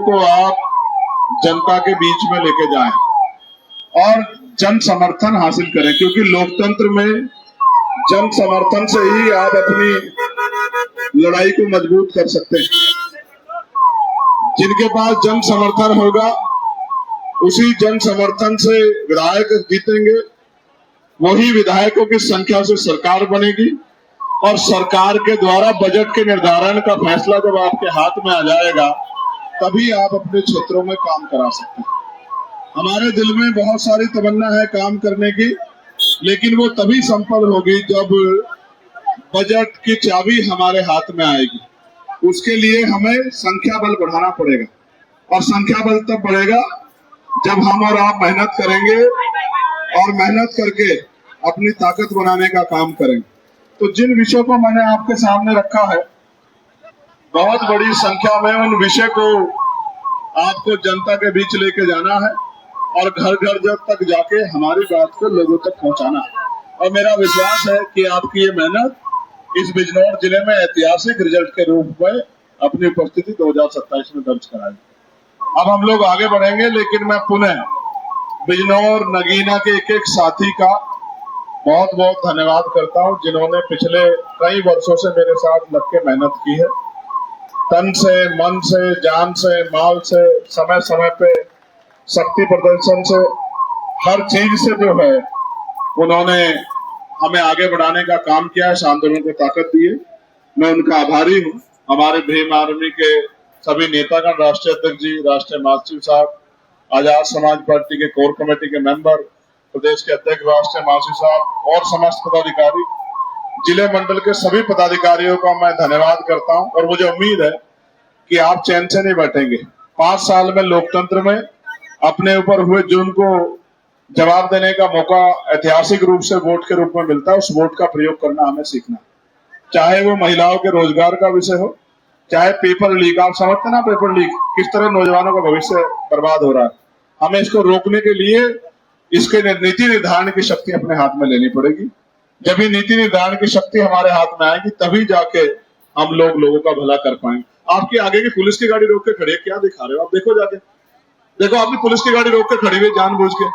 को आप जनता के बीच में लेके जाएं और जन समर्थन हासिल करें, क्योंकि लोकतंत्र में जन समर्थन से ही आप अपनी लड़ाई को मजबूत कर सकते हैं। जिनके पास जन समर्थन होगा उसी जन समर्थन से विधायक जीतेंगे, वही विधायकों की संख्या से सरकार बनेगी और सरकार के द्वारा बजट के निर्धारण का फैसला जब आपके हाथ में आ जाएगा तभी आप अपने क्षेत्रों में काम करा सकते हैं। हमारे दिल में बहुत सारी तमन्ना है काम करने की, लेकिन वो तभी संपन्न होगी जब बजट की चाबी हमारे हाथ में आएगी। उसके लिए हमें संख्या बल बढ़ाना पड़ेगा और संख्या बल तब बढ़ेगा जब हम और आप मेहनत करेंगे और मेहनत करके अपनी ताकत बनाने का काम करेंगे। तो जिन विषयों को मैंने आपके सामने रखा है, बहुत बड़ी संख्या में उन विषय को आपको जनता के बीच लेके जाना है और घर घर जब तक जाके हमारी बात को लोगों तक पहुंचाना है। और मेरा विश्वास है कि आपकी ये मेहनत इस बिजनौर जिले में ऐतिहासिक रिजल्ट के रूप में अपनी उपस्थिति 2027 में दर्ज कराएगी। अब हम लोग आगे बढ़ेंगे, लेकिन मैं पुनः बिजनौर नगीना के एक एक साथी का बहुत बहुत धन्यवाद करता हूं, जिन्होंने पिछले कई वर्षों से मेरे साथ लग के मेहनत की है। तन से, मन से, जान से, माल से, समय समय पे शक्ति प्रदर्शन से, हर चीज से जो है उन्होंने हमें आगे बढ़ाने का काम किया है, इस आंदोलन को ताकत दी है। मैं उनका आभारी हूँ। हमारे भीम आर्मी के सभी नेतागण, राष्ट्रीय अध्यक्ष जी, राष्ट्रीय महासचिव साहब, आजाद समाज पार्टी के कोर कमेटी के मेंबर, प्रदेश के अध्यक्ष राष्ट्रीय महासचिव साहब और समस्त पदाधिकारी, जिले मंडल के सभी पदाधिकारियों का मैं धन्यवाद करता हूं। और मुझे उम्मीद है कि आप चैन से नहीं बैठेंगे। 5 साल में लोकतंत्र में अपने ऊपर हुए जुर्म को जवाब देने का मौका ऐतिहासिक रूप से वोट के रूप में मिलता है। उस वोट का प्रयोग करना हमें सीखना है, चाहे वो महिलाओं के रोजगार का विषय हो, चाहे पेपर लीक। आप समझते ना पेपर लीक किस तरह नौजवानों का भविष्य बर्बाद हो रहा है। हमें इसको रोकने के लिए इसके नीति निर्धारण की शक्ति अपने हाथ में लेनी पड़ेगी। जब ये नीति निर्धारण की शक्ति हमारे हाथ में आएगी तभी जाके हम लोगों का भला कर पाएंगे। आपकी आगे की पुलिस की गाड़ी रोक के खड़ी है, क्या दिखा रहे हो आप? देखो जाके, देखो आपकी पुलिस की गाड़ी रोक के खड़ी हुई जानबूझ के,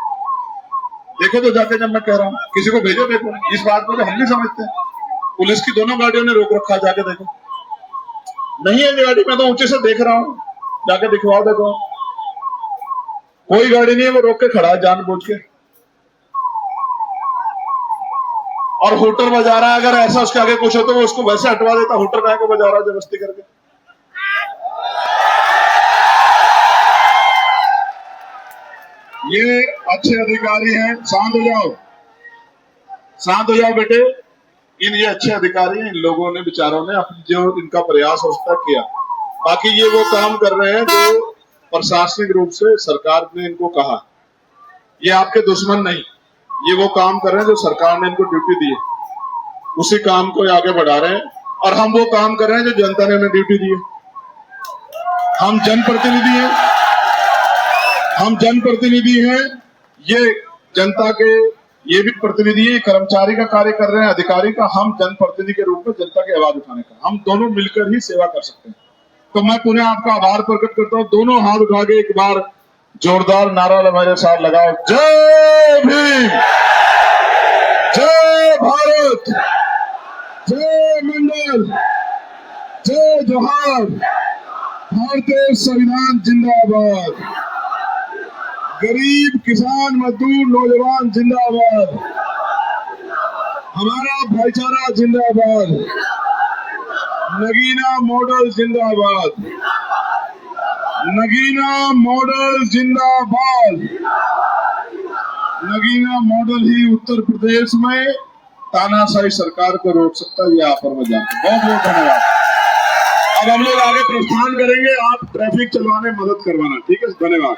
देखो तो जाके। जब मैं कह रहा हूँ किसी को भेजो, देखो इस बात को तो हम नहीं समझते। पुलिस की दोनों गाड़ियों ने रोक रखा, जाके देखो। नहीं है गाड़ी, मैं तो ऊंचे से देख रहा हूँ, जाके दिखवाओ। देखो कोई गाड़ी नहीं है, वो रोक के खड़ा है जानबूझ के और हूटर बजा रहा है। अगर ऐसा उसके आगे कुछ हो तो वो उसको वैसे हटवा देता। हूटर कहाँ को बजा रहा है जबरदस्ती करके? ये अच्छे अधिकारी हैं, शांत हो जाओ, शांत हो जाओ बेटे। ये अच्छे अधिकारी हैं, इन लोगों ने बेचारों ने अपनी जो इनका प्रयास हो सकता किया। बाकी ये वो काम कर रहे हैं जो प्रशासनिक रूप से सरकार ने इनको कहा। ये आपके दुश्मन नहीं, ये वो काम कर रहे हैं जो सरकार ने इनको ड्यूटी दी है, उसी काम को आगे बढ़ा रहे हैं। और हम वो काम कर रहे हैं जो जनता ने हमें ड्यूटी दी है। हम जनप्रतिनिधि हैं, हम जनप्रतिनिधि हैं। ये जनता के ये भी प्रतिनिधि है, कर्मचारी का कार्य कर रहे हैं, अधिकारी का। हम जनप्रतिनिधि के रूप में जनता की आवाज उठाने का, हम दोनों मिलकर ही सेवा कर सकते हैं। तो मैं पुनः आपका आभार प्रकट करता हूं। दोनों हाथ उठा के एक बार जोरदार नारा मेरे साथ लगाओ, जय भीम, जय भारत, जय मंडल, जय जोहार, भारतीय संविधान जिंदाबाद, गरीब किसान मजदूर नौजवान जिंदाबाद, हमारा भाईचारा जिंदाबाद, नगीना मॉडल जिंदाबाद, नगीना मॉडल जिंदाबाद। नगीना मॉडल ही उत्तर प्रदेश में तानाशाही सरकार को रोक सकता है, ये आप पर मैं जानता हूं। बहुत बहुत धन्यवाद। अब हम लोग आगे प्रस्थान करेंगे, आप ट्रैफिक चलवाने मदद करवाना, ठीक है? धन्यवाद।